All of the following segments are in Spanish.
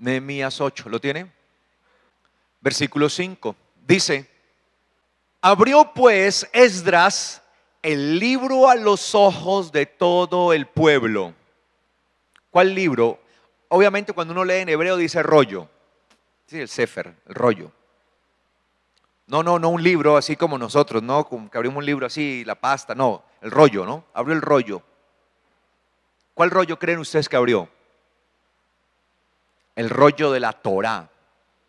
Nehemías 8, ¿lo tiene? Versículo 5, dice: abrió pues Esdras el libro a los ojos de todo el pueblo. ¿Cuál libro? Obviamente cuando uno lee en hebreo dice rollo. Sí, el sefer, el rollo. No un libro así como nosotros, no, como que abrimos un libro así, la pasta, no, el rollo, ¿no? Abrió el rollo. ¿Cuál rollo creen ustedes que abrió? El rollo de la Torá.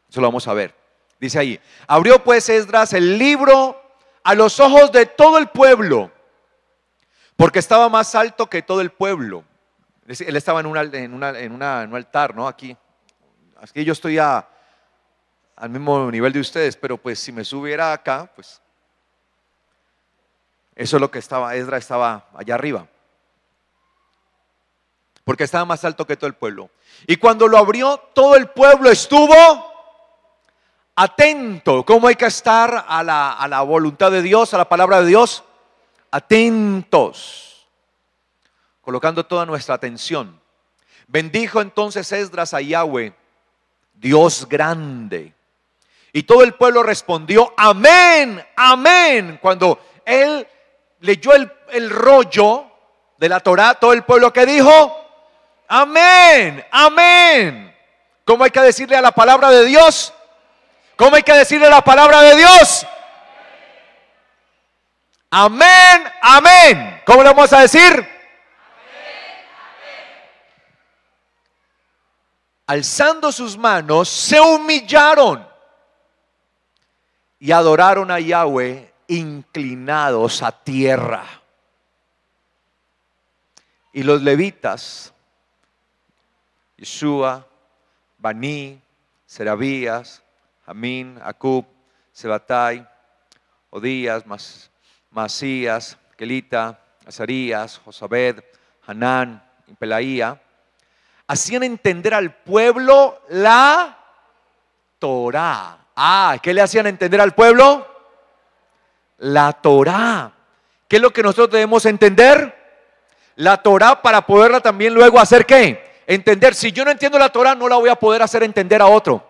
Eso lo vamos a ver. Dice ahí: abrió pues Esdras el libro a los ojos de todo el pueblo, porque estaba más alto que todo el pueblo. Él estaba en un altar, ¿no? Aquí yo estoy al mismo nivel de ustedes, pero pues si me subiera acá, pues eso es lo que estaba, Esdras estaba allá arriba, porque estaba más alto que todo el pueblo. Y cuando lo abrió, todo el pueblo estuvo atento. ¿Cómo hay que estar a la voluntad de Dios, a la palabra de Dios? Atentos, colocando toda nuestra atención. Bendijo entonces Esdras a Yahweh, Dios grande. Y todo el pueblo respondió: amén, amén. Cuando él leyó el rollo de la Torá, todo el pueblo, ¿qué dijo? Amén, amén. ¿Cómo hay que decirle a la palabra de Dios? ¿Cómo hay que decirle la palabra de Dios? Amén, amén. ¿Cómo le vamos a decir? Amén, amén. Alzando sus manos, se humillaron y adoraron a Yahweh inclinados a tierra. Y los levitas, Yeshua, Bani, Serabías, Jamín, Acub, Sebatai, Odías, Masías, Kelita, Azarías, Josabed, Hanán y Pelaía, hacían entender al pueblo la Torá. ¿Qué le hacían entender al pueblo? La Torá. ¿Qué es lo que nosotros debemos entender? La Torá, para poderla también luego hacer ¿qué? Entender. Si yo no entiendo la Torá, no la voy a poder hacer entender a otro.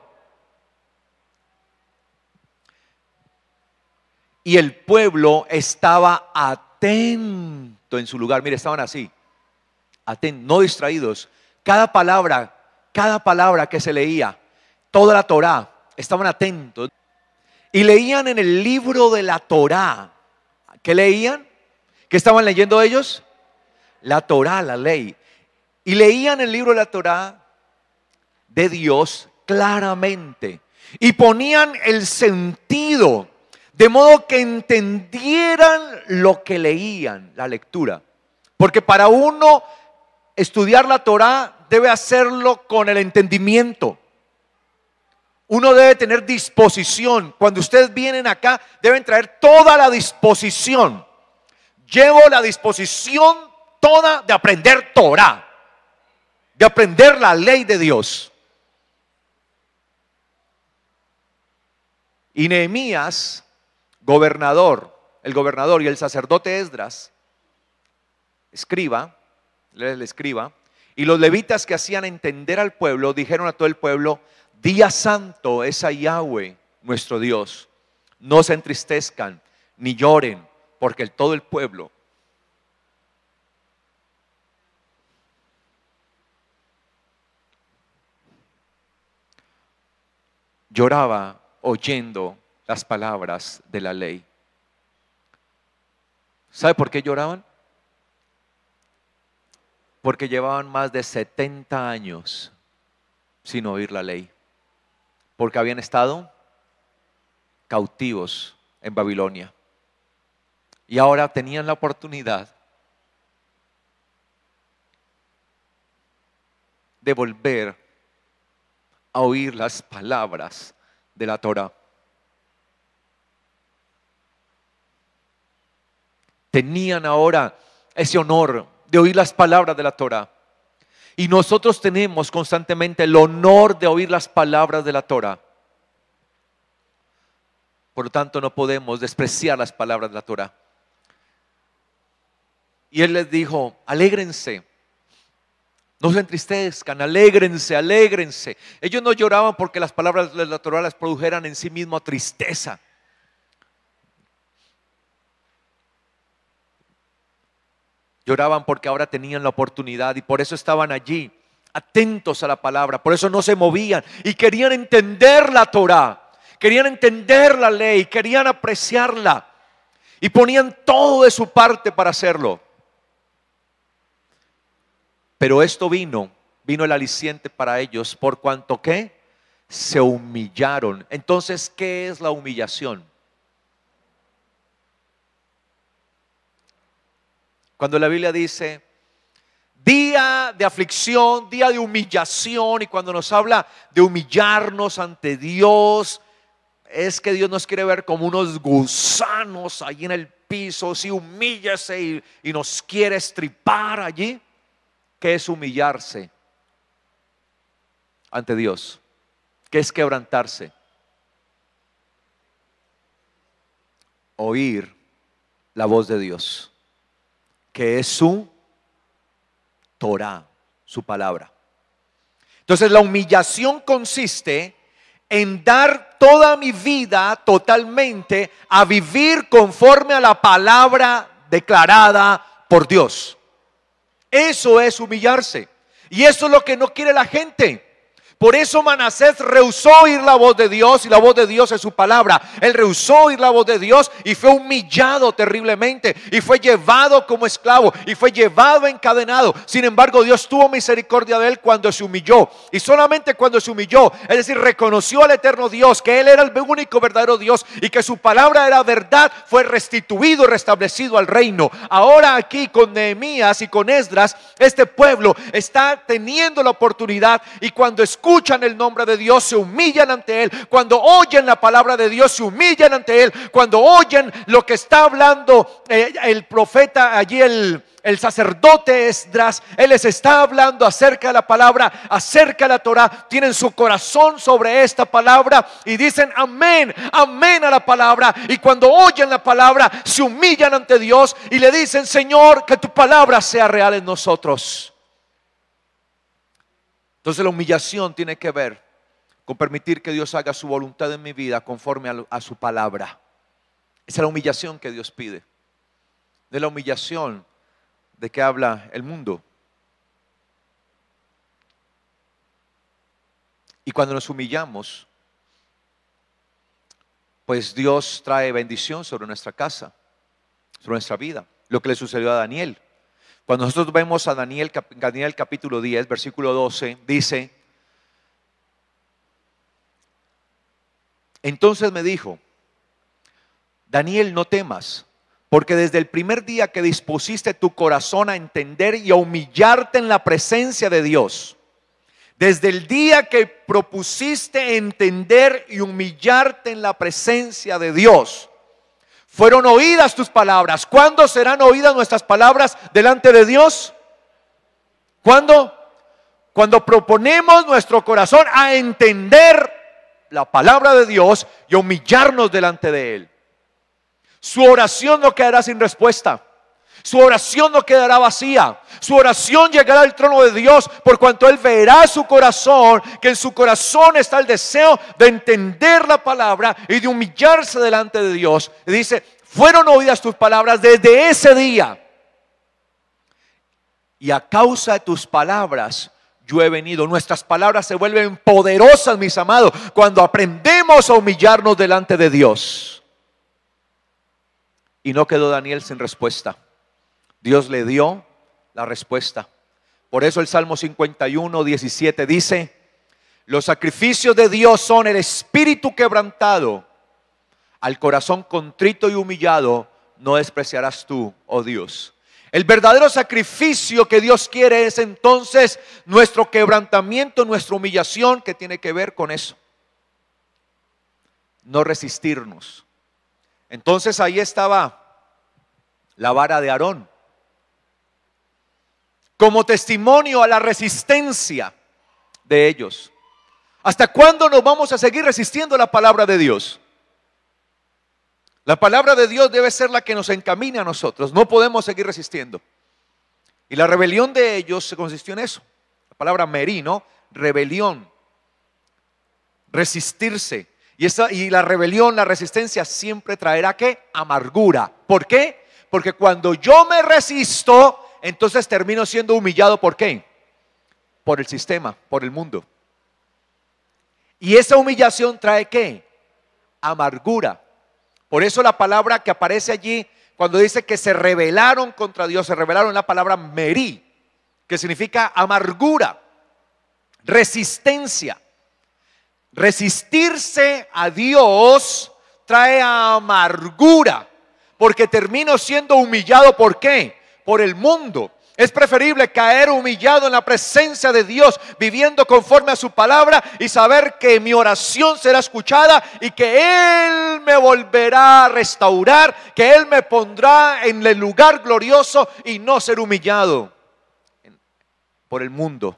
Y el pueblo estaba atento en su lugar. Mire, estaban así, atentos, no distraídos. Cada palabra que se leía, toda la Torá, estaban atentos. Y leían en el libro de la Torá. ¿Qué leían? ¿Qué estaban leyendo ellos? La Torá, la ley. Y leían el libro de la Torá de Dios claramente. Y ponían el sentido, de modo que entendieran lo que leían, la lectura. Porque para uno estudiar la Torá debe hacerlo con el entendimiento. Uno debe tener disposición. Cuando ustedes vienen acá, deben traer toda la disposición. Llevo la disposición toda de aprender Torá, de aprender la ley de Dios. Y Nehemías, el gobernador y el sacerdote Esdras, el escriba, y los levitas que hacían entender al pueblo, dijeron a todo el pueblo: día santo es a Yahweh nuestro Dios. No se entristezcan ni lloren, porque todo el pueblo lloraba oyendo las palabras de la ley. ¿Sabe por qué lloraban? Porque llevaban más de 70 años sin oír la ley. Porque habían estado cautivos en Babilonia. Y ahora tenían la oportunidad de volver a oír las palabras de la Torá. Tenían ahora ese honor de oír las palabras de la Torá. Y nosotros tenemos constantemente el honor de oír las palabras de la Torá. Por lo tanto, no podemos despreciar las palabras de la Torá. Y él les dijo: alégrense No se entristezcan, alégrense, alégrense. Ellos no lloraban porque las palabras de la Torá les produjeran en sí mismo tristeza. Lloraban porque ahora tenían la oportunidad y por eso estaban allí, atentos a la palabra. Por eso no se movían y querían entender la Torá, querían entender la ley, querían apreciarla y ponían todo de su parte para hacerlo. Pero esto vino el aliciente para ellos por cuanto que se humillaron. Entonces, ¿qué es la humillación? Cuando la Biblia dice día de aflicción, día de humillación, y cuando nos habla de humillarnos ante Dios, es que Dios nos quiere ver como unos gusanos allí en el piso. Si humíllese y nos quiere estripar allí. ¿Qué es humillarse ante Dios? ¿Qué es quebrantarse? Oír la voz de Dios, que es su Torá, su palabra. Entonces la humillación consiste en dar toda mi vida totalmente a vivir conforme a la palabra declarada por Dios. Eso es humillarse. Y eso es lo que no quiere la gente. Por eso Manasés rehusó oír la voz de Dios, y la voz de Dios es su palabra. Él rehusó oír la voz de Dios y fue humillado terriblemente y fue llevado como esclavo y fue llevado encadenado. Sin embargo, Dios tuvo misericordia de él cuando se humilló, y solamente cuando se humilló, es decir, reconoció al eterno Dios, que él era el único verdadero Dios y que su palabra era verdad, fue restituido y restablecido al reino. Ahora aquí con Nehemías y con Esdras, este pueblo está teniendo la oportunidad, y cuando escuchan el nombre de Dios se humillan ante él. Cuando oyen la palabra de Dios se humillan ante él. Cuando oyen lo que está hablando el profeta allí, el sacerdote Esdras, él les está hablando acerca de la palabra, acerca de la Torá. Tienen su corazón sobre esta palabra y dicen amén, amén a la palabra. Y cuando oyen la palabra se humillan ante Dios y le dicen: Señor, que tu palabra sea real en nosotros. Entonces la humillación tiene que ver con permitir que Dios haga su voluntad en mi vida conforme a su palabra. Esa es la humillación que Dios pide. De la humillación de que habla el mundo. Y cuando nos humillamos, pues Dios trae bendición sobre nuestra casa, sobre nuestra vida. Lo que le sucedió a Daniel. Cuando nosotros vemos a Daniel capítulo 10, versículo 12, dice: entonces me dijo: Daniel, no temas, porque desde el primer día que dispusiste tu corazón a entender y a humillarte en la presencia de Dios, desde el día que propusiste entender y humillarte en la presencia de Dios, fueron oídas tus palabras. ¿Cuándo serán oídas nuestras palabras delante de Dios? ¿Cuándo? Cuando proponemos nuestro corazón a entender la palabra de Dios y humillarnos delante de Él. Su oración no quedará sin respuesta. Su oración no quedará vacía. Su oración llegará al trono de Dios, por cuanto Él verá su corazón, que en su corazón está el deseo de entender la palabra y de humillarse delante de Dios. Y dice: fueron oídas tus palabras desde ese día, y a causa de tus palabras yo he venido. Nuestras palabras se vuelven poderosas, mis amados, cuando aprendemos a humillarnos delante de Dios. Y no quedó Daniel sin respuesta. Dios le dio la respuesta. Por eso el Salmo 51, 17 dice: los sacrificios de Dios son el espíritu quebrantado. Al corazón contrito y humillado no despreciarás tú, oh Dios. El verdadero sacrificio que Dios quiere es entonces nuestro quebrantamiento, nuestra humillación, que tiene que ver con eso. No resistirnos. Entonces ahí estaba la vara de Aarón, como testimonio a la resistencia de ellos. ¿Hasta cuándo nos vamos a seguir resistiendo a la palabra de Dios? La palabra de Dios debe ser la que nos encamine a nosotros. No podemos seguir resistiendo. Y la rebelión de ellos se consistió en eso. palabra merí, ¿no? Rebelión, resistirse. Y la rebelión, la resistencia siempre traerá ¿qué? Amargura. ¿Por qué? Porque cuando yo me resisto, entonces termino siendo humillado. ¿Por qué? Por el sistema, por el mundo. Y esa humillación trae ¿qué? Amargura. Por eso la palabra que aparece allí, cuando dice que se rebelaron contra Dios, se rebelaron, la palabra merí, que significa amargura, resistencia. Resistirse a Dios trae amargura, porque termino siendo humillado. ¿Por qué? Por el mundo. Es preferible caer humillado en la presencia de Dios, viviendo conforme a su palabra y saber que mi oración será escuchada y que Él me volverá a restaurar, que Él me pondrá en el lugar glorioso y no ser humillado por el mundo.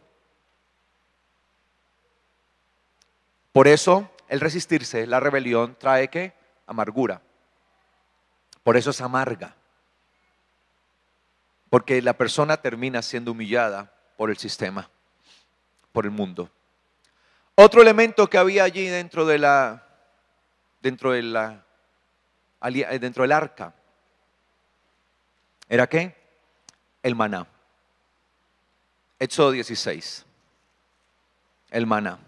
Por eso el resistirse, la rebelión trae ¿qué? Amargura. Por eso es amarga. Porque la persona termina siendo humillada por el sistema, por el mundo. Otro elemento que había allí dentro del arca, ¿era qué? El maná. Éxodo 16. El maná.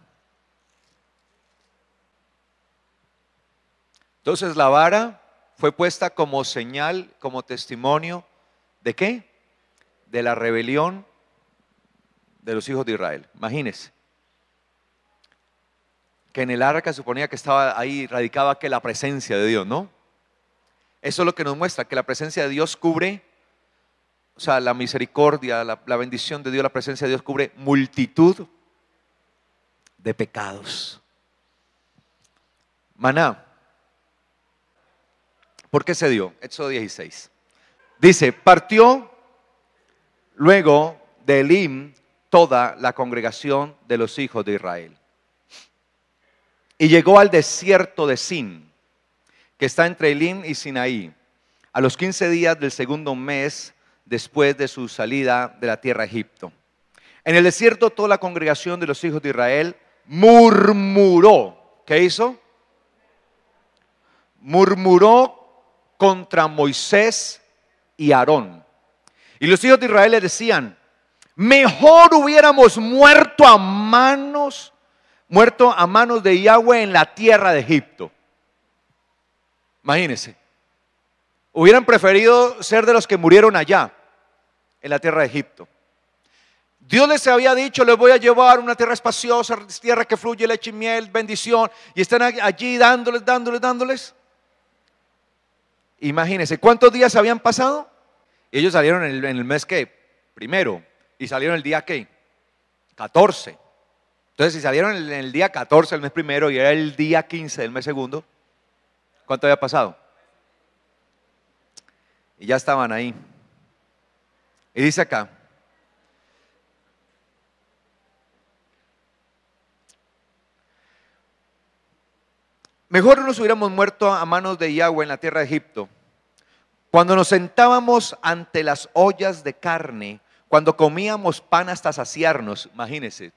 Entonces la vara fue puesta como señal, como testimonio ¿de qué? De la rebelión de los hijos de Israel. Imagínense que en el arca suponía que estaba ahí, radicaba que la presencia de Dios, ¿no? Eso es lo que nos muestra, que la presencia de Dios cubre, o sea, la misericordia, la bendición de Dios, la presencia de Dios cubre multitud de pecados. Maná. ¿Por qué se dio? Éxodo 16. Dice, partió luego de Elim toda la congregación de los hijos de Israel. Y llegó al desierto de Sin, que está entre Elim y Sinaí, a los 15 días del segundo mes después de su salida de la tierra de Egipto. En el desierto toda la congregación de los hijos de Israel murmuró. ¿Qué hizo? Murmuró contra Moisés y Aarón. Y los hijos de Israel le decían, mejor hubiéramos muerto a manos de Yahweh en la tierra de Egipto. Imagínense. Hubieran preferido ser de los que murieron allá, en la tierra de Egipto. Dios les había dicho, les voy a llevar una tierra espaciosa, tierra que fluye leche y miel, bendición. Y están allí dándoles. Imagínense, ¿cuántos días habían pasado? Ellos salieron en el mes ¿qué? Primero. Y salieron el día ¿qué? 14. Entonces, si salieron en el día 14 del mes primero y era el día 15 del mes segundo, ¿cuánto había pasado? Y ya estaban ahí. Y dice acá, mejor nos hubiéramos muerto a manos de Yahweh en la tierra de Egipto, cuando nos sentábamos ante las ollas de carne, cuando comíamos pan hasta saciarnos. Imagínense,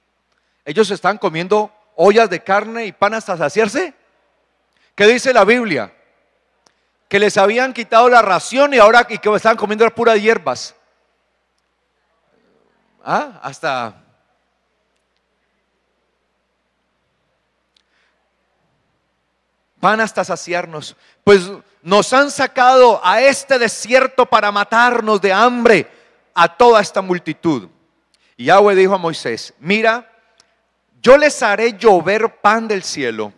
ellos están comiendo ollas de carne y pan hasta saciarse. ¿Qué dice la Biblia? Que les habían quitado la ración y ahora que estaban comiendo puras hierbas. Hasta pan hasta saciarnos. Pues nos han sacado a este desierto para matarnos de hambre a toda esta multitud. Y Yahweh dijo a Moisés, mira, yo les haré llover pan del cielo.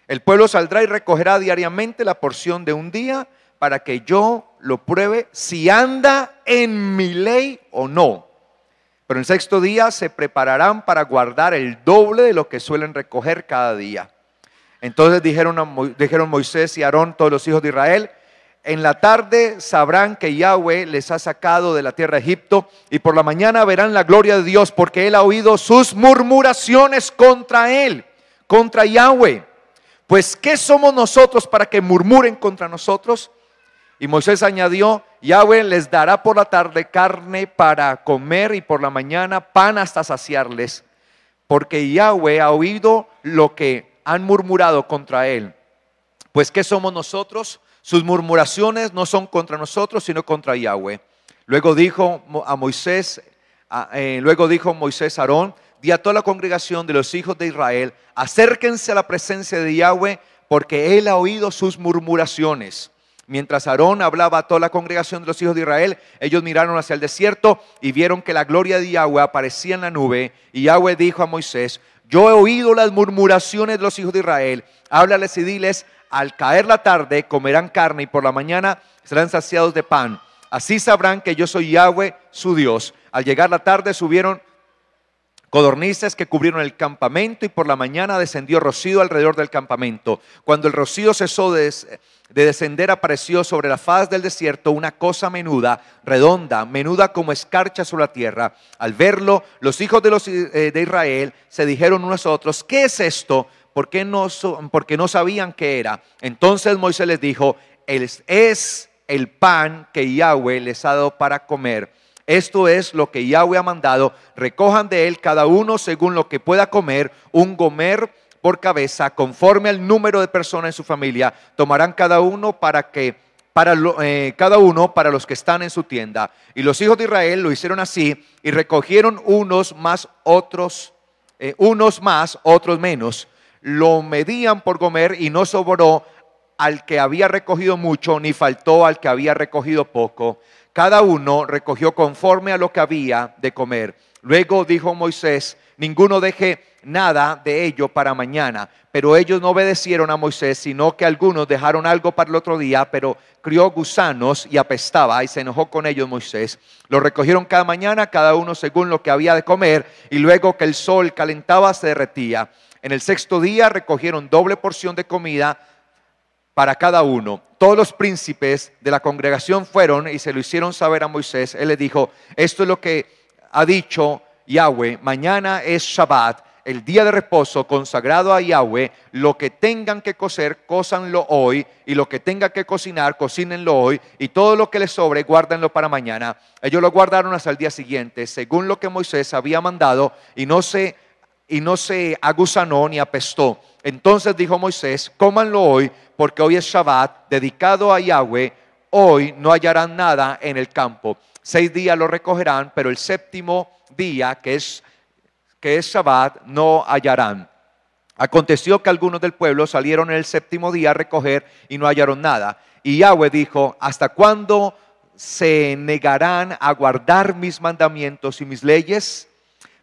El pueblo saldrá y recogerá diariamente la porción de un día para que yo lo pruebe si anda en mi ley o no. Pero el sexto día se prepararán para guardar el doble de lo que suelen recoger cada día. Entonces dijeron Moisés y Aarón, todos los hijos de Israel, en la tarde sabrán que Yahweh les ha sacado de la tierra de Egipto y por la mañana verán la gloria de Dios porque Él ha oído sus murmuraciones contra Él, contra Yahweh. Pues ¿qué somos nosotros para que murmuren contra nosotros? Y Moisés añadió: Yahweh les dará por la tarde carne para comer y por la mañana pan hasta saciarles, porque Yahweh ha oído lo que han murmurado contra él. Pues ¿qué somos nosotros? Sus murmuraciones no son contra nosotros, sino contra Yahweh. Luego dijo Moisés a Aarón: di a toda la congregación de los hijos de Israel, acérquense a la presencia de Yahweh, porque él ha oído sus murmuraciones. Mientras Aarón hablaba a toda la congregación de los hijos de Israel, ellos miraron hacia el desierto y vieron que la gloria de Yahweh aparecía en la nube. Y Yahweh dijo a Moisés: yo he oído las murmuraciones de los hijos de Israel. Háblales y diles: al caer la tarde comerán carne y por la mañana serán saciados de pan. Así sabrán que yo soy Yahweh su Dios. Al llegar la tarde subieron codornices que cubrieron el campamento, y por la mañana descendió rocío alrededor del campamento. Cuando el rocío cesó de descender, apareció sobre la faz del desierto una cosa menuda, redonda, menuda como escarcha sobre la tierra. Al verlo, los hijos de Israel se dijeron unos a otros: ¿qué es esto? Porque no sabían qué era. Entonces Moisés les dijo: es el pan que Yahweh les ha dado para comer. Esto es lo que Yahweh ha mandado. Recojan de él cada uno según lo que pueda comer, un gomer por cabeza, conforme al número de personas en su familia. Tomarán cada uno para los que están en su tienda. Y los hijos de Israel lo hicieron así, y recogieron unos más, otros menos. Lo medían por gomer, y no sobró al que había recogido mucho, ni faltó al que había recogido poco. Cada uno recogió conforme a lo que había de comer. Luego dijo Moisés: ninguno deje nada de ello para mañana. Pero ellos no obedecieron a Moisés, sino que algunos dejaron algo para el otro día, pero crió gusanos y apestaba, y se enojó con ellos Moisés. Lo recogieron cada mañana, cada uno según lo que había de comer, y luego que el sol calentaba se derretía. En el sexto día recogieron doble porción de comida para cada uno. Todos los príncipes de la congregación fueron y se lo hicieron saber a Moisés. Él les dijo: esto es lo que ha dicho Yahweh: mañana es Shabbat, el día de reposo consagrado a Yahweh. Lo que tengan que cocer, cózanlo hoy, y lo que tengan que cocinar, cocínenlo hoy, y todo lo que les sobre, guárdenlo para mañana. Ellos lo guardaron hasta el día siguiente, según lo que Moisés había mandado, y no se aguzanó ni apestó. Entonces dijo Moisés: cómanlo hoy, porque hoy es Shabbat, dedicado a Yahweh. Hoy no hallarán nada en el campo. 6 días lo recogerán, pero el séptimo día, que es Shabbat, no hallarán. Aconteció que algunos del pueblo salieron en el séptimo día a recoger y no hallaron nada. Y Yahweh dijo: ¿hasta cuándo se negarán a guardar mis mandamientos y mis leyes?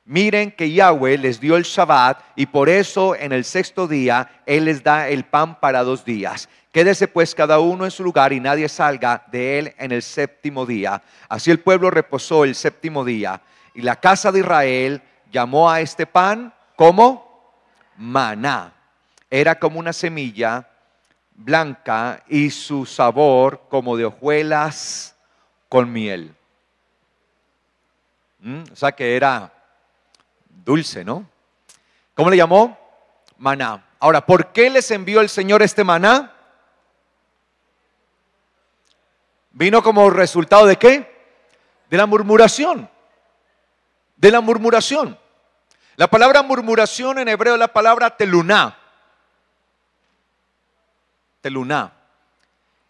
Miren que Yahweh les dio el Shabbat, y por eso en el sexto día Él les da el pan para 2 días. Quédese pues cada uno en su lugar, y nadie salga de él en el séptimo día. Así el pueblo reposó el séptimo día. Y la casa de Israel llamó a este pan, ¿cómo? Maná. Era como una semilla blanca, y su sabor como de hojuelas con miel. O sea que era dulce, ¿no? ¿Cómo le llamó? Maná. Ahora, ¿por qué les envió el Señor este maná? ¿Vino como resultado de qué? De la murmuración. De la murmuración. La palabra murmuración en hebreo es la palabra teluná. Teluná.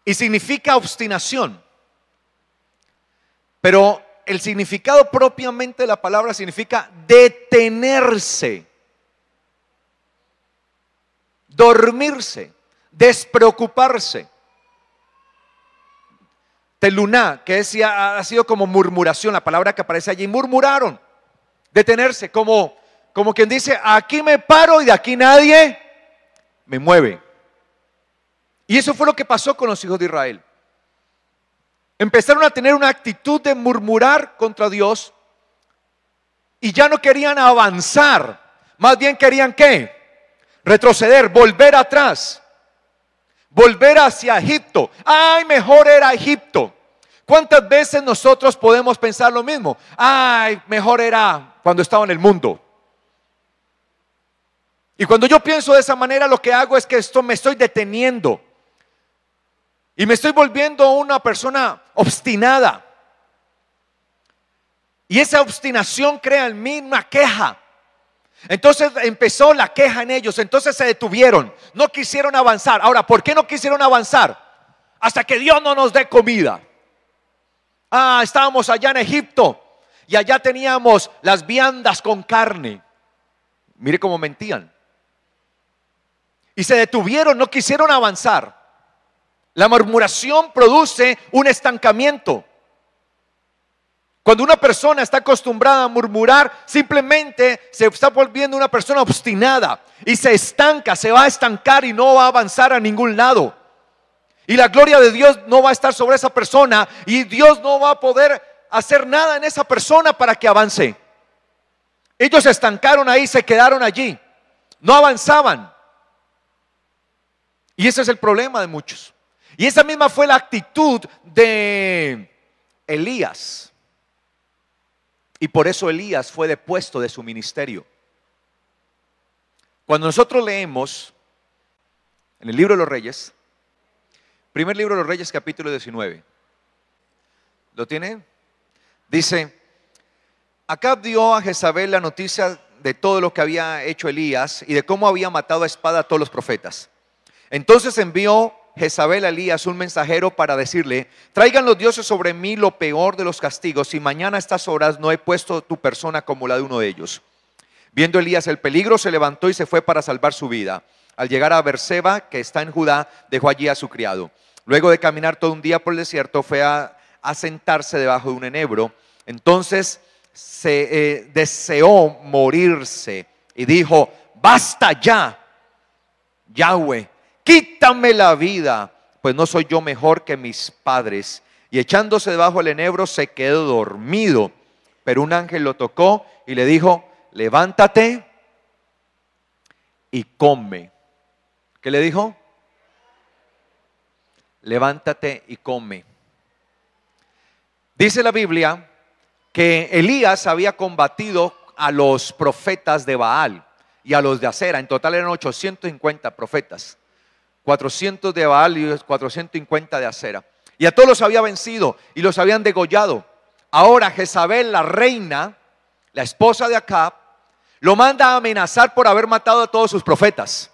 Y significa obstinación. Pero el significado propiamente de la palabra significa detenerse, dormirse, despreocuparse. Teluná, que ha sido como murmuración, la palabra que aparece allí. Murmuraron, detenerse, como quien dice: aquí me paro y de aquí nadie me mueve. Y eso fue lo que pasó con los hijos de Israel. Empezaron a tener una actitud de murmurar contra Dios, y ya no querían avanzar, más bien querían ¿qué? Retroceder, volver atrás, volver hacia Egipto. Ay, mejor era Egipto. ¿Cuántas veces nosotros podemos pensar lo mismo? Ay, mejor era cuando estaba en el mundo. Y cuando yo pienso de esa manera, lo que hago es que me estoy deteniendo. Y me estoy volviendo una persona obstinada. Y esa obstinación crea en mí una queja. Entonces empezó la queja en ellos. Entonces se detuvieron. No quisieron avanzar. Ahora, ¿por qué no quisieron avanzar? Hasta que Dios no nos dé comida. Estábamos allá en Egipto y allá teníamos las viandas con carne. Mire cómo mentían. Y se detuvieron, no quisieron avanzar. La murmuración produce un estancamiento. Cuando una persona está acostumbrada a murmurar, simplemente se está volviendo una persona obstinada y se estanca, se va a estancar y no va a avanzar a ningún lado. Y la gloria de Dios no va a estar sobre esa persona y Dios no va a poder hacer nada en esa persona para que avance. Ellos se estancaron ahí, se quedaron allí, no avanzaban. Y ese es el problema de muchos. Y esa misma fue la actitud de Elías. Y por eso Elías fue depuesto de su ministerio. Cuando nosotros leemos en el libro de los Reyes, primer libro de los Reyes, capítulo 19. ¿Lo tienen? Dice: Acab dio a Jezabel la noticia de todo lo que había hecho Elías y de cómo había matado a espada a todos los profetas. Entonces envió Jezabel a Elías un mensajero para decirle: traigan los dioses sobre mí lo peor de los castigos, y mañana a estas horas no he puesto tu persona como la de uno de ellos. Viendo Elías el peligro, se levantó y se fue para salvar su vida. Al llegar a Berseba, que está en Judá, dejó allí a su criado. Luego de caminar todo un día por el desierto, fue a sentarse debajo de un enebro. Entonces se deseó morirse y dijo: basta ya, Yahweh, quítame la vida, pues no soy yo mejor que mis padres. Y echándose debajo del enebro se quedó dormido. Pero un ángel lo tocó y le dijo: levántate y come. ¿Qué le dijo? Levántate y come. Dice la Biblia que Elías había combatido a los profetas de Baal y a los de Acera. En total eran 850 profetas. 400 de Baal y 450 de Acera. Y a todos los había vencido y los habían degollado. Ahora Jezabel, la reina, la esposa de Acab, lo manda a amenazar por haber matado a todos sus profetas.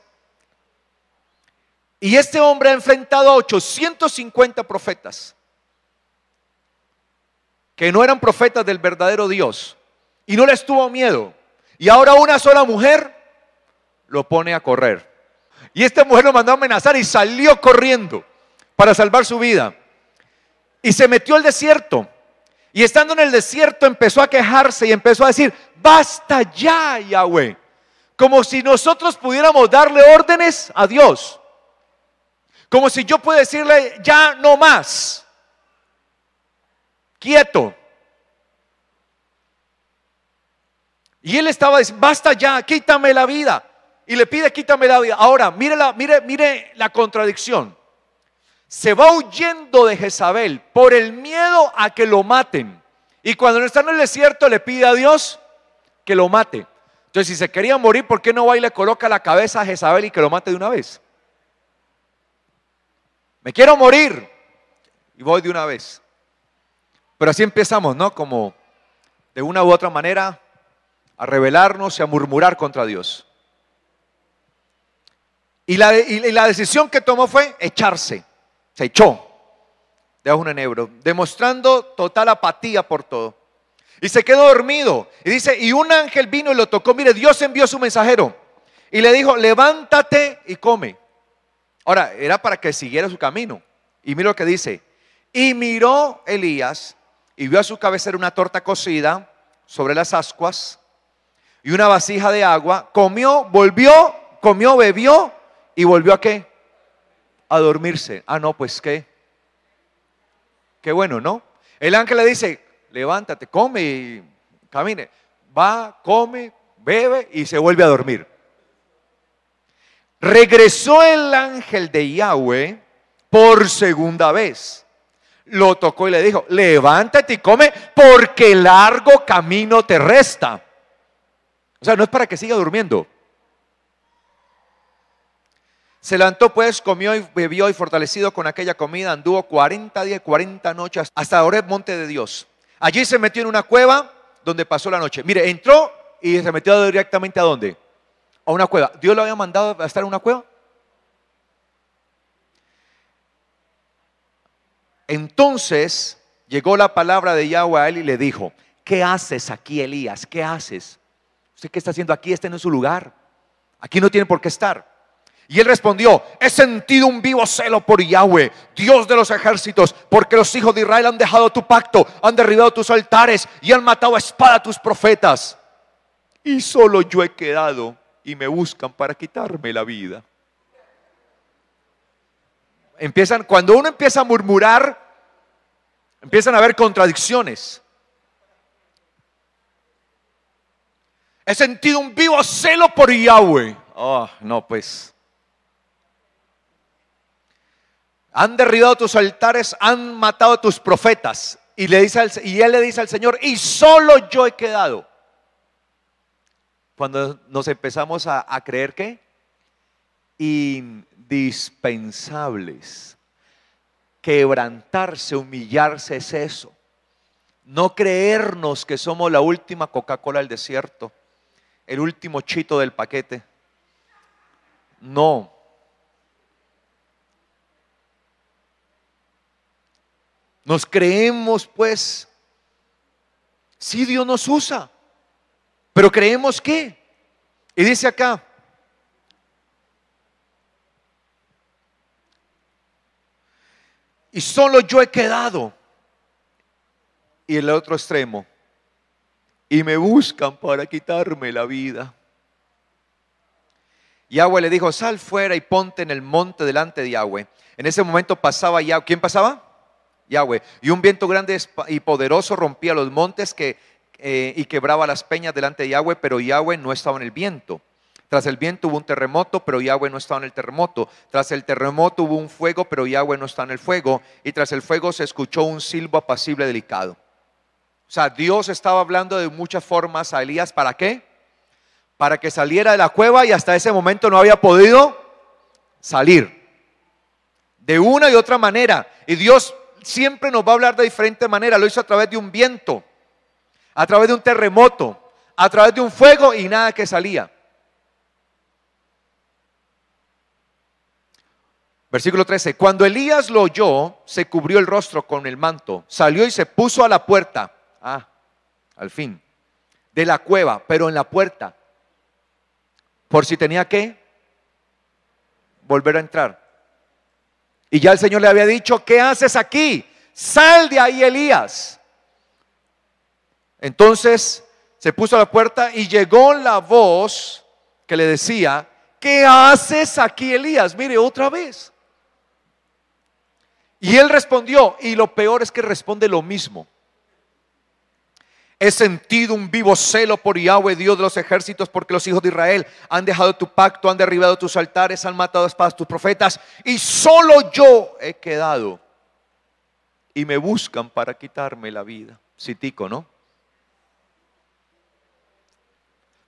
Y este hombre ha enfrentado a 850 profetas que no eran profetas del verdadero Dios, y no les tuvo miedo. Y ahora una sola mujer lo pone a correr. Y esta mujer lo mandó a amenazar y salió corriendo para salvar su vida. Y se metió al desierto. Y estando en el desierto empezó a quejarse y empezó a decir: basta ya, Yahweh. Como si nosotros pudiéramos darle órdenes a Dios. Como si yo pudiera decirle: ya no más. Quieto. Y él estaba diciendo: basta ya, quítame la vida. Y le pide: quítame la vida. Ahora, mire la contradicción. Se va huyendo de Jezabel por el miedo a que lo maten. Y cuando está en el desierto le pide a Dios que lo mate. Entonces, si se quería morir, ¿por qué no va y le coloca la cabeza a Jezabel y que lo mate de una vez? Me quiero morir y voy de una vez. Pero así empezamos, ¿no? Como de una u otra manera a rebelarnos y a murmurar contra Dios. Y la decisión que tomó fue echarse. Se echó debajo de un enebro, demostrando total apatía por todo. Y se quedó dormido. Y dice: y un ángel vino y lo tocó. Mire, Dios envió su mensajero y le dijo: levántate y come. Ahora, era para que siguiera su camino. Y mira lo que dice: y miró Elías y vio a su cabecera una torta cocida sobre las ascuas y una vasija de agua. Comió, volvió, comió, bebió y volvió ¿a qué? A dormirse. No, pues qué bueno, ¿no? El ángel le dice: levántate, come y camine. Va, come, bebe y se vuelve a dormir. Regresó el ángel de Yahweh por segunda vez. Lo tocó y le dijo: levántate y come, porque largo camino te resta. O sea, no es para que siga durmiendo. Se levantó pues, comió y bebió, y fortalecido con aquella comida anduvo 40 días y 40 noches hasta Horeb, monte de Dios. Allí se metió en una cueva donde pasó la noche. Mire, entró y se metió directamente ¿a dónde? A una cueva. ¿Dios lo había mandado a estar en una cueva? Entonces llegó la palabra de Yahweh a él y le dijo: ¿qué haces aquí, Elías? ¿Qué haces? ¿Usted qué está haciendo aquí? Este no es su lugar. Aquí no tiene por qué estar. Y él respondió: he sentido un vivo celo por Yahweh, Dios de los ejércitos, porque los hijos de Israel han dejado tu pacto, han derribado tus altares y han matado a espada a tus profetas. Y solo yo he quedado y me buscan para quitarme la vida. Cuando uno empieza a murmurar, empiezan a haber contradicciones. He sentido un vivo celo por Yahweh. Oh, no, pues. Han derribado tus altares, han matado a tus profetas. Y él le dice al Señor: y solo yo he quedado. Cuando nos empezamos a creer ¿qué? Indispensables. Quebrantarse, humillarse es eso. No creernos que somos la última Coca-Cola del desierto, el último chito del paquete. No. Nos creemos pues, sí, Dios nos usa, pero creemos ¿qué? Y dice acá: y solo yo he quedado. Y el otro extremo: y me buscan para quitarme la vida. Yahweh le dijo: sal fuera y ponte en el monte delante de Yahweh. En ese momento pasaba Yahweh. ¿Quién pasaba? Yahweh. Y un viento grande y poderoso rompía los montes y quebraba las peñas delante de Yahweh, pero Yahweh no estaba en el viento. Tras el viento hubo un terremoto, pero Yahweh no estaba en el terremoto. Tras el terremoto hubo un fuego, pero Yahweh no estaba en el fuego. Y tras el fuego se escuchó un silbo apacible delicado. O sea, Dios estaba hablando de muchas formas a Elías. ¿Para qué? Para que saliera de la cueva, y hasta ese momento no había podido salir. De una y otra manera. Y Dios siempre nos va a hablar de diferente manera. Lo hizo a través de un viento, a través de un terremoto, a través de un fuego, y nada que salía. Versículo 13. Cuando Elías lo oyó, se cubrió el rostro con el manto, salió y se puso a la puerta. Al fin, de la cueva, pero en la puerta, por si tenía que volver a entrar. Y ya el Señor le había dicho: ¿qué haces aquí? Sal de ahí, Elías. Entonces se puso a la puerta y llegó la voz que le decía: ¿qué haces aquí, Elías? Mire, otra vez. Y él respondió, y lo peor es que responde lo mismo: he sentido un vivo celo por Yahweh, Dios de los ejércitos, porque los hijos de Israel han dejado tu pacto, han derribado tus altares, han matado a espadas tus profetas, y solo yo he quedado, y me buscan para quitarme la vida. Citico, ¿no?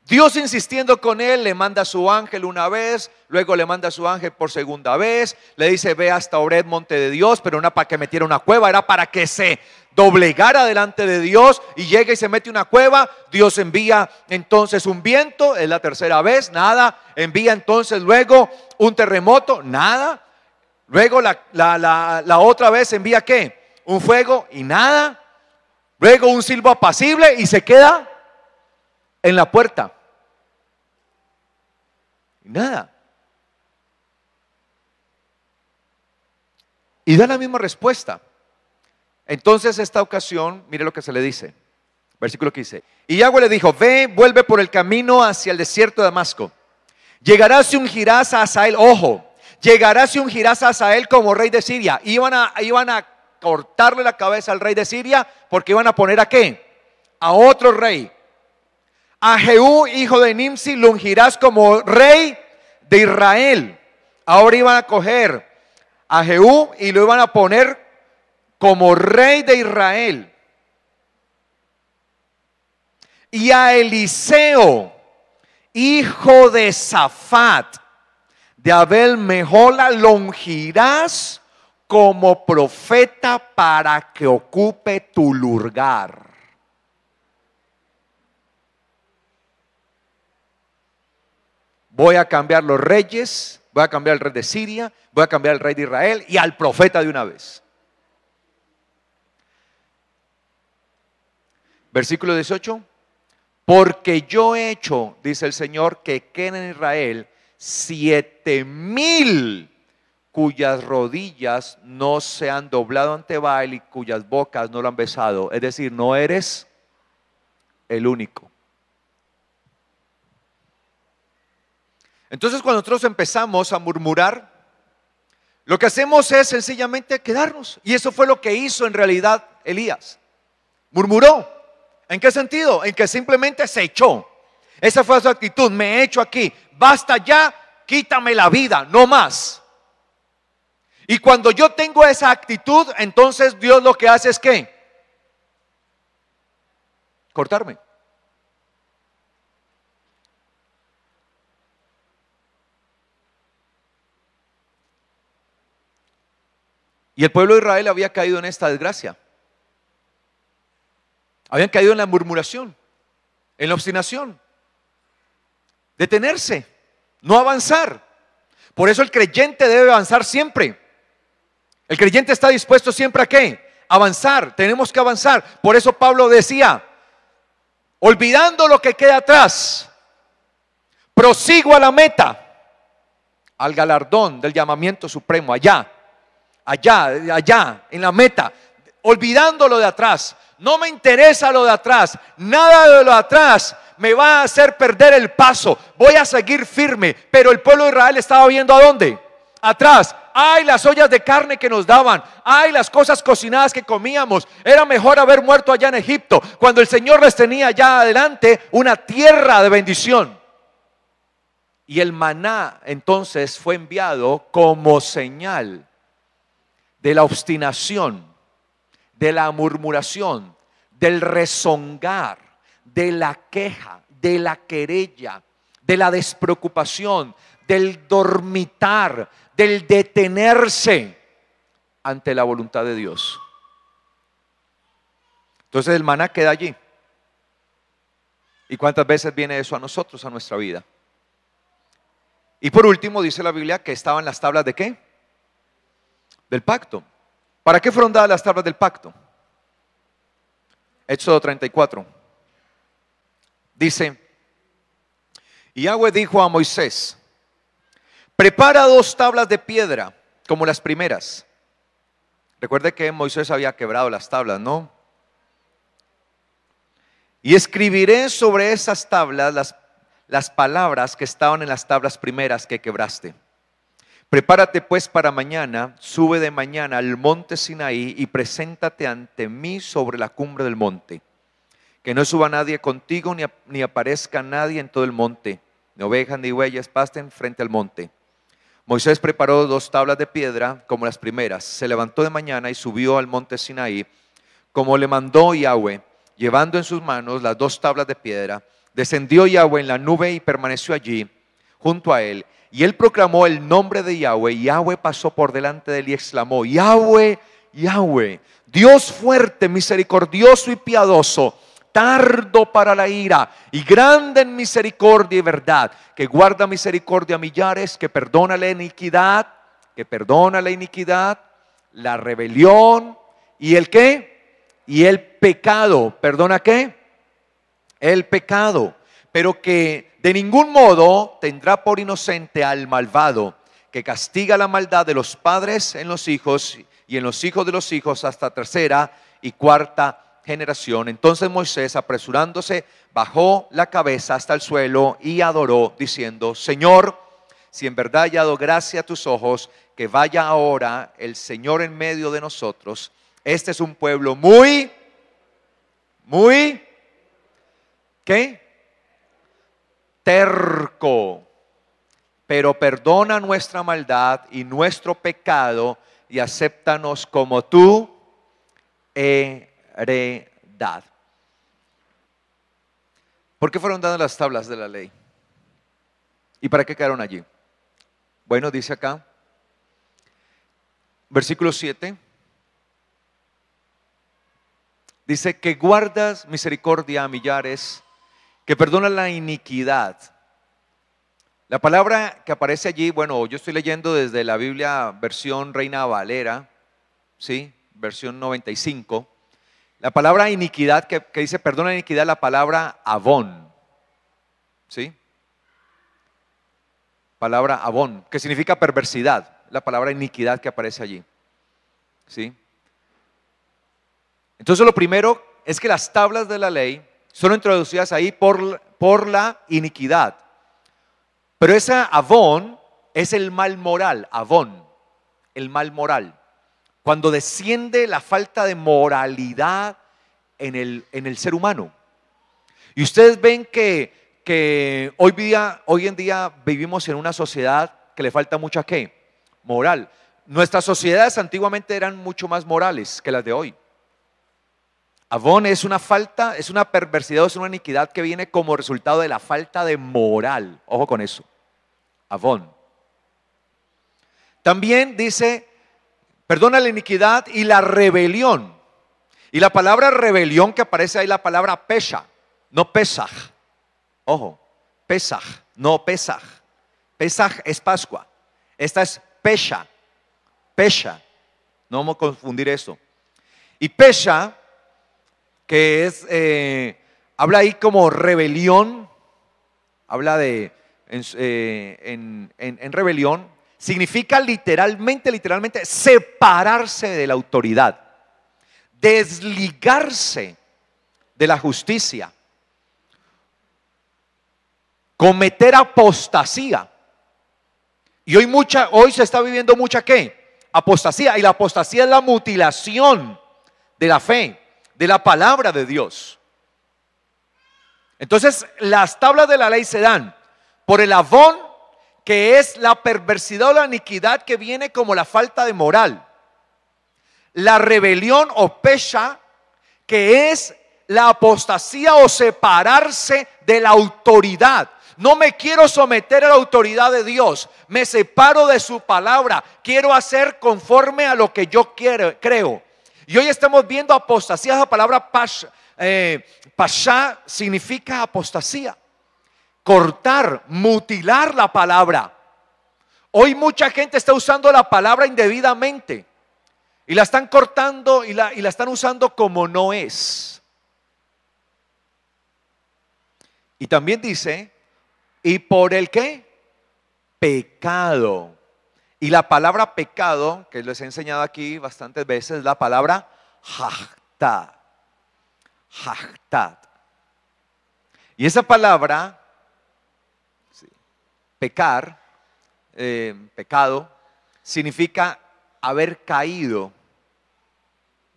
Dios, insistiendo con él, le manda a su ángel una vez, luego le manda a su ángel por segunda vez, le dice: ve hasta Horeb, monte de Dios, pero no para que metiera una cueva, era para que se doblegara delante de Dios, y llega y se mete una cueva. Dios envía entonces un viento, es la tercera vez, nada. Envía entonces luego un terremoto, nada. Luego la otra vez envía ¿qué? Un fuego, y nada. Luego un silbo apacible, y se queda en la puerta. Nada. Y da la misma respuesta. Entonces esta ocasión, mire lo que se le dice. Versículo 15. Y Yahweh le dijo: ve, vuelve por el camino hacia el desierto de Damasco. Llegarás y ungirás a Hazael. Ojo, llegarás y ungirás a Hazael como rey de Siria. Iban a cortarle la cabeza al rey de Siria, porque iban a poner ¿a qué? A otro rey. A Jehú, hijo de Nimsi, lo ungirás como rey de Israel. Ahora iban a coger a Jehú y lo iban a poner como rey de Israel. Y a Eliseo, hijo de Safat, de Abel Mejola lo ungirás como profeta para que ocupe tu lugar. Voy a cambiar los reyes, voy a cambiar el rey de Siria, voy a cambiar el rey de Israel y al profeta de una vez. Versículo 18. Porque yo he hecho, dice el Señor, que queden en Israel 7,000 cuyas rodillas no se han doblado ante Baal y cuyas bocas no lo han besado. Es decir, no eres el único. Entonces, cuando nosotros empezamos a murmurar, lo que hacemos es sencillamente quedarnos. Y eso fue lo que hizo en realidad Elías. Murmuró. ¿En qué sentido? En que simplemente se echó. Esa fue su actitud. Me he hecho aquí. Basta ya, quítame la vida, no más. Y cuando yo tengo esa actitud, entonces Dios lo que hace es ¿qué? Cortarme. Y el pueblo de Israel había caído en esta desgracia. Habían caído en la murmuración, en la obstinación, detenerse, no avanzar. Por eso el creyente debe avanzar siempre. El creyente está dispuesto siempre a ¿qué? Avanzar, tenemos que avanzar. Por eso Pablo decía, olvidando lo que queda atrás, prosigo a la meta, al galardón del llamamiento supremo, allá, en la meta, olvidando lo de atrás. No me interesa lo de atrás, nada de lo de atrás me va a hacer perder el paso. Voy a seguir firme. Pero el pueblo de Israel estaba viendo ¿a dónde? Atrás. Ay, las ollas de carne que nos daban. Ay, las cosas cocinadas que comíamos. Era mejor haber muerto allá en Egipto, cuando el Señor les tenía allá adelante una tierra de bendición. Y el maná entonces fue enviado como señal de la obstinación, de la murmuración, del rezongar, de la queja, de la querella, de la despreocupación, del dormitar, del detenerse ante la voluntad de Dios. Entonces el maná queda allí. ¿Y cuántas veces viene eso a nosotros, a nuestra vida? Y por último dice la Biblia que estaban las tablas ¿de qué? Del pacto. ¿Para qué fueron dadas las tablas del pacto? Éxodo 34. Dice, y Yahweh dijo a Moisés, prepara 2 tablas de piedra como las primeras. Recuerde que Moisés había quebrado las tablas, ¿no? Y escribiré sobre esas tablas las palabras que estaban en las tablas primeras que quebraste. Prepárate pues para mañana, sube de mañana al monte Sinaí y preséntate ante mí sobre la cumbre del monte. Que no suba nadie contigo ni aparezca nadie en todo el monte, ni ovejas ni bueyes pasten frente al monte. Moisés preparó 2 tablas de piedra como las primeras. Se levantó de mañana y subió al monte Sinaí, como le mandó Yahweh, llevando en sus manos las 2 tablas de piedra. Descendió Yahweh en la nube y permaneció allí junto a él. Y él proclamó el nombre de Yahweh. Yahweh pasó por delante de él y exclamó, Yahweh, Yahweh, Dios fuerte, misericordioso y piadoso, tardo para la ira y grande en misericordia y verdad, que guarda misericordia a millares, que perdona la iniquidad, la rebelión y el ¿qué? Y el pecado. ¿Perdona qué? El pecado. Pero que de ningún modo tendrá por inocente al malvado, que castiga la maldad de los padres en los hijos y en los hijos de los hijos hasta 3ª y 4ª generación. Entonces Moisés, apresurándose, bajó la cabeza hasta el suelo y adoró, diciendo, Señor, si en verdad he hallado gracia a tus ojos, que vaya ahora el Señor en medio de nosotros. Este es un pueblo muy, ¿qué? Terco, pero perdona nuestra maldad y nuestro pecado y acéptanos como tu heredad. ¿Por qué fueron dadas las tablas de la ley? ¿Y para qué quedaron allí? Bueno, dice acá, versículo 7. Dice que guardas misericordia a millares, que perdonas la iniquidad. La palabra que aparece allí, bueno, yo estoy leyendo desde la Biblia versión Reina Valera, ¿sí? Versión 95. La palabra iniquidad que dice perdona la iniquidad, la palabra avón, ¿sí? Palabra avón, que significa perversidad, la palabra iniquidad que aparece allí, ¿sí? Entonces lo primero es que las tablas de la ley son introducidas ahí por la iniquidad. Pero esa avón es el mal moral, avón, el mal moral. Cuando desciende la falta de moralidad en el ser humano. Y ustedes ven que hoy en día vivimos en una sociedad que le falta mucha ¿qué? Moral. Nuestras sociedades antiguamente eran mucho más morales que las de hoy. Avón es una falta, es una perversidad, es una iniquidad que viene como resultado de la falta de moral. Ojo con eso. Avón. También dice, perdona la iniquidad y la rebelión. Y la palabra rebelión que aparece ahí, la palabra pesha, no pesaj. Ojo, pesaj, no pesaj. Pesaj es Pascua. Esta es pesha, pesha. No vamos a confundir eso. Y pesha, que es, habla ahí como rebelión, habla de, en rebelión, significa literalmente separarse de la autoridad, desligarse de la justicia, cometer apostasía. Y hoy se está viviendo mucha ¿qué? Apostasía. Y la apostasía es la mutilación de la fe, de la palabra de Dios. Entonces las tablas de la ley se dan por el avón, que es la perversidad o la iniquidad que viene como la falta de moral. La rebelión o pesha, que es la apostasía o separarse de la autoridad. No me quiero someter a la autoridad de Dios, me separo de su palabra, quiero hacer conforme a lo que yo creo. Y hoy estamos viendo apostasía. La palabra pasha significa apostasía, cortar, mutilar la palabra. Hoy mucha gente está usando la palabra indebidamente y la están cortando y la están usando como no es. Y también dice, ¿y por el qué? Pecado. Y la palabra pecado, que les he enseñado aquí bastantes veces, es la palabra hajtat. Hajtat. Y esa palabra, sí, pecar, pecado, significa haber caído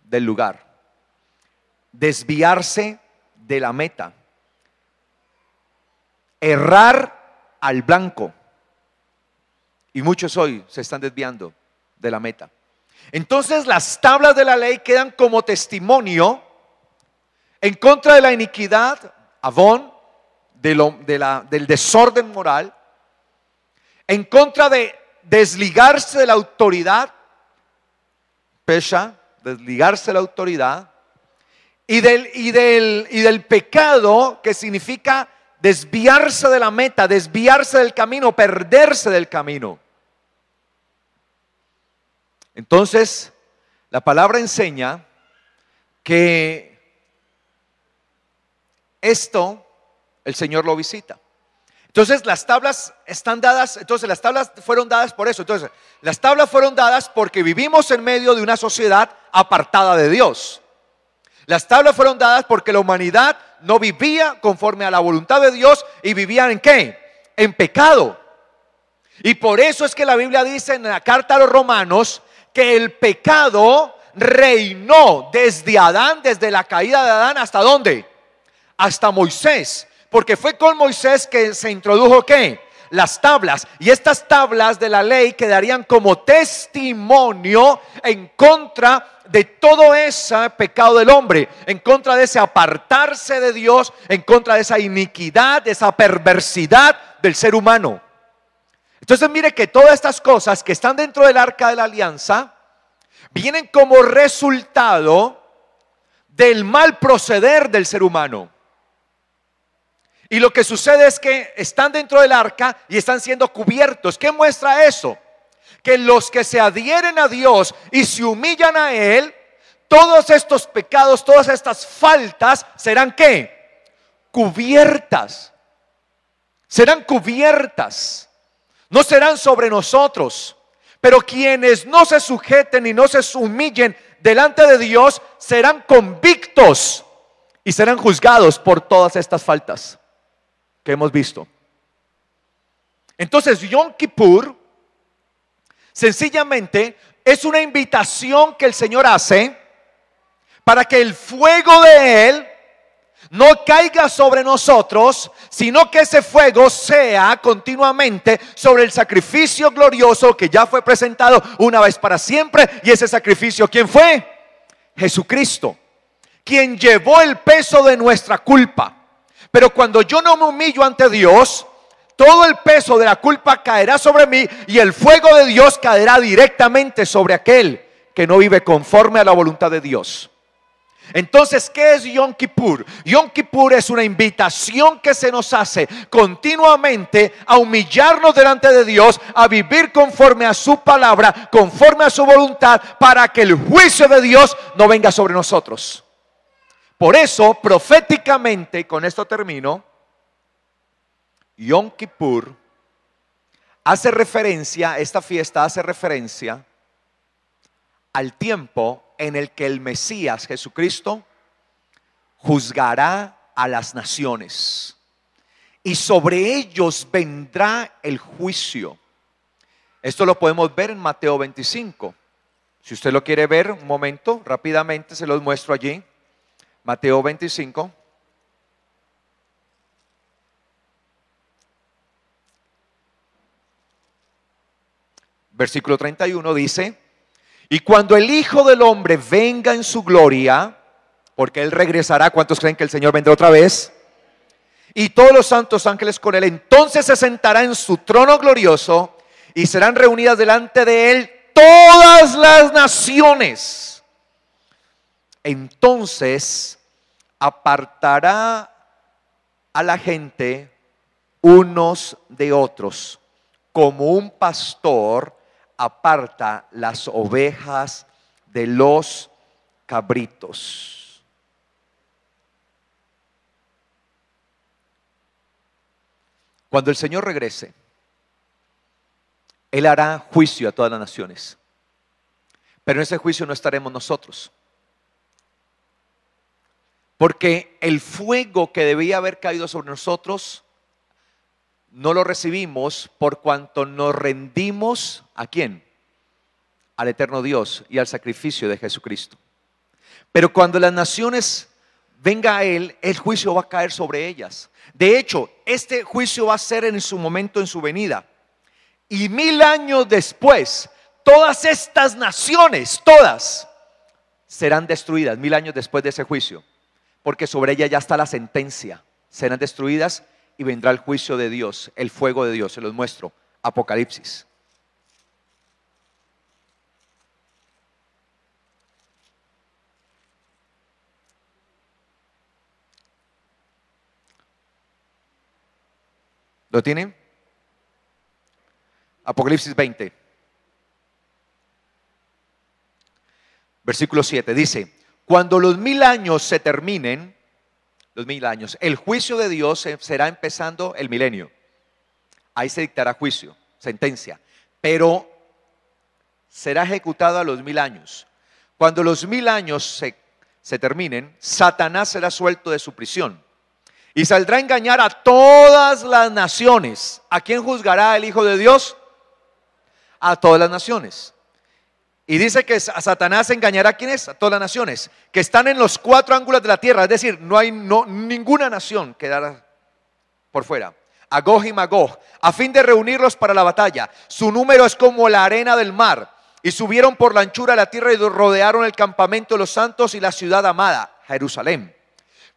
del lugar, desviarse de la meta, errar al blanco. Y muchos hoy se están desviando de la meta. Entonces las tablas de la ley quedan como testimonio en contra de la iniquidad, avón, del desorden moral, en contra de desligarse de la autoridad, pesha, desligarse de la autoridad, y del pecado, que significa desviarse de la meta, desviarse del camino, perderse del camino. Entonces, la palabra enseña que esto el Señor lo visita. Entonces las tablas están dadas, entonces las tablas fueron dadas por eso. Entonces las tablas fueron dadas porque vivimos en medio de una sociedad apartada de Dios. Las tablas fueron dadas porque la humanidad no vivía conforme a la voluntad de Dios y vivían ¿en qué? En pecado. Y por eso es que la Biblia dice en la carta a los Romanos que el pecado reinó desde Adán, desde la caída de Adán, ¿hasta dónde? Hasta Moisés, porque fue con Moisés que se introdujo ¿qué? Las tablas, y estas tablas de la ley quedarían como testimonio en contra de todo ese pecado del hombre, en contra de ese apartarse de Dios, en contra de esa iniquidad, de esa perversidad del ser humano. Entonces mire que todas estas cosas que están dentro del arca de la alianza vienen como resultado del mal proceder del ser humano. Y lo que sucede es que están dentro del arca y están siendo cubiertos. ¿Qué muestra eso? Que los que se adhieren a Dios y se humillan a Él, todos estos pecados, todas estas faltas serán ¿qué? Cubiertas. Serán cubiertas. No serán sobre nosotros. Pero quienes no se sujeten y no se humillen delante de Dios serán convictos y serán juzgados por todas estas faltas que hemos visto. Entonces Yom Kippur sencillamente es una invitación que el Señor hace para que el fuego de Él no caiga sobre nosotros, sino que ese fuego sea continuamente sobre el sacrificio glorioso que ya fue presentado una vez para siempre. Y ese sacrificio, ¿quién fue? Jesucristo, quien llevó el peso de nuestra culpa. Pero cuando yo no me humillo ante Dios, todo el peso de la culpa caerá sobre mí y el fuego de Dios caerá directamente sobre aquel que no vive conforme a la voluntad de Dios. Entonces, ¿qué es Yom Kippur? Yom Kippur es una invitación que se nos hace continuamente a humillarnos delante de Dios, a vivir conforme a su palabra, conforme a su voluntad, para que el juicio de Dios no venga sobre nosotros. Por eso, proféticamente, y con esto termino, Yom Kippur hace referencia, esta fiesta hace referencia al tiempo en el que el Mesías Jesucristo juzgará a las naciones y sobre ellos vendrá el juicio. Esto lo podemos ver en Mateo 25. Si usted lo quiere ver, un momento, rápidamente se los muestro allí. Mateo 25. Versículo 31 dice: y cuando el Hijo del Hombre venga en su gloria, porque Él regresará, ¿cuántos creen que el Señor vendrá otra vez? Y todos los santos ángeles con Él, entonces se sentará en su trono glorioso y serán reunidas delante de Él todas las naciones. Entonces apartará a la gente unos de otros, como un pastor aparta las ovejas de los cabritos. Cuando el Señor regrese, Él hará juicio a todas las naciones, pero en ese juicio no estaremos nosotros, porque el fuego que debía haber caído sobre nosotros no lo recibimos por cuanto nos rendimos ¿a quién? Al eterno Dios y al sacrificio de Jesucristo. Pero cuando las naciones venga a Él, el juicio va a caer sobre ellas. De hecho, este juicio va a ser en su momento, en su venida. Y 1000 años después, todas estas naciones, todas, serán destruidas 1000 años después de ese juicio. Porque sobre ella ya está la sentencia. Serán destruidas y vendrá el juicio de Dios, el fuego de Dios. Se los muestro. Apocalipsis. ¿Lo tienen? Apocalipsis 20. Versículo 7 dice: cuando los 1000 años se terminen, los 1000 años, el juicio de Dios será empezando el milenio. Ahí se dictará juicio, sentencia, pero será ejecutado a los 1000 años. Cuando los 1000 años se terminen, Satanás será suelto de su prisión y saldrá a engañar a todas las naciones. ¿A quién juzgará el Hijo de Dios? A todas las naciones. Y dice que a Satanás engañará a ¿quiénes? A todas las naciones que están en los 4 ángulos de la tierra. Es decir, no hay ninguna nación quedará por fuera. A Gog y Magog, a fin de reunirlos para la batalla. Su número es como la arena del mar. Y subieron por la anchura de la tierra y rodearon el campamento de los santos y la ciudad amada, Jerusalén.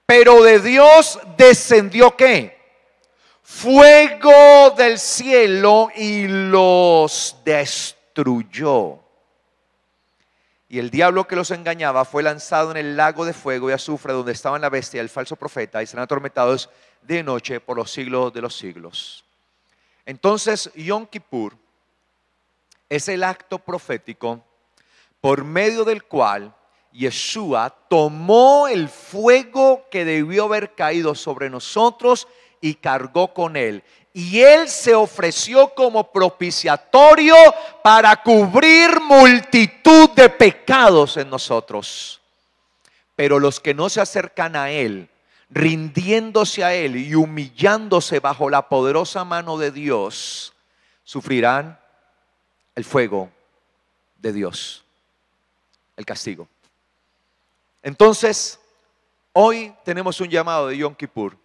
Pero de Dios descendió ¿qué? fuego del cielo y los destruyó. Y el diablo que los engañaba fue lanzado en el lago de fuego y azufre donde estaban la bestia y el falso profeta y serán atormentados de noche por los siglos de los siglos. Entonces, Yom Kippur es el acto profético por medio del cual Yeshua tomó el fuego que debió haber caído sobre nosotros y cargó con él. Y él se ofreció como propiciatorio para cubrir multitud de pecados en nosotros. Pero los que no se acercan a él, rindiéndose a él y humillándose bajo la poderosa mano de Dios, sufrirán el fuego de Dios, el castigo. Entonces, hoy tenemos un llamado de Yom Kippur.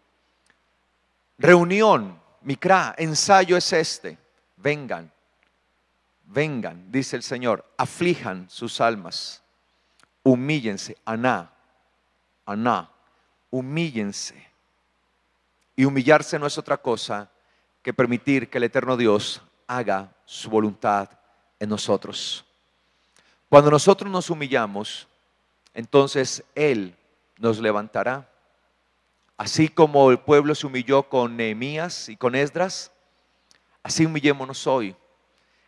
Reunión, Mikra, ensayo es este. Vengan, vengan, dice el Señor, aflijan sus almas, humíllense, aná, humíllense. Y humillarse no es otra cosa que permitir que el eterno Dios haga su voluntad en nosotros. Cuando nosotros nos humillamos, entonces Él nos levantará. Así como el pueblo se humilló con Nehemías y con Esdras, así humillémonos hoy.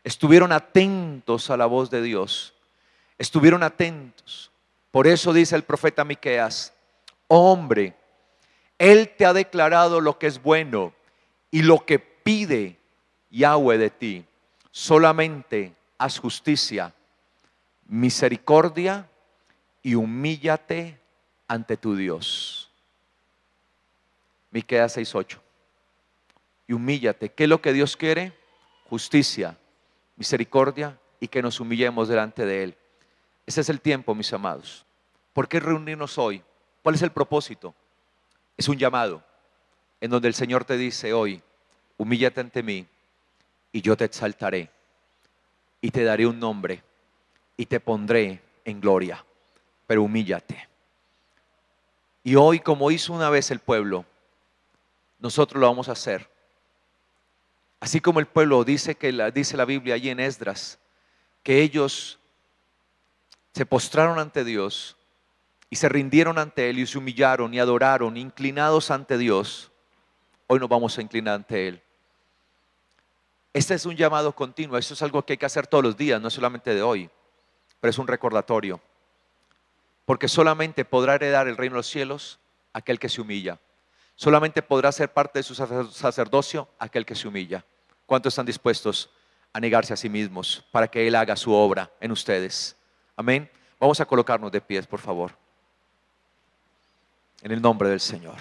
Estuvieron atentos a la voz de Dios. Estuvieron atentos. Por eso dice el profeta Miqueas: hombre, Él te ha declarado lo que es bueno y lo que pide Yahweh de ti. Solamente haz justicia, misericordia y humíllate ante tu Dios. Miqueas 6:8. Y humíllate. ¿Qué es lo que Dios quiere? Justicia, misericordia y que nos humillemos delante de Él. Ese es el tiempo, mis amados. ¿Por qué reunirnos hoy? ¿Cuál es el propósito? Es un llamado en donde el Señor te dice hoy: humíllate ante mí y yo te exaltaré y te daré un nombre y te pondré en gloria. Pero humíllate. Y hoy, como hizo una vez el pueblo, nosotros lo vamos a hacer. Así como el pueblo dice la Biblia allí en Esdras, que ellos se postraron ante Dios y se rindieron ante Él y se humillaron y adoraron, inclinados ante Dios. Hoy nos vamos a inclinar ante Él. Este es un llamado continuo. Esto es algo que hay que hacer todos los días, no solamente de hoy, pero es un recordatorio. Porque solamente podrá heredar el reino de los cielos aquel que se humilla. Solamente podrá ser parte de su sacerdocio aquel que se humilla. ¿Cuántos están dispuestos a negarse a sí mismos para que Él haga su obra en ustedes? Amén. Vamos a colocarnos de pies, por favor. En el nombre del Señor.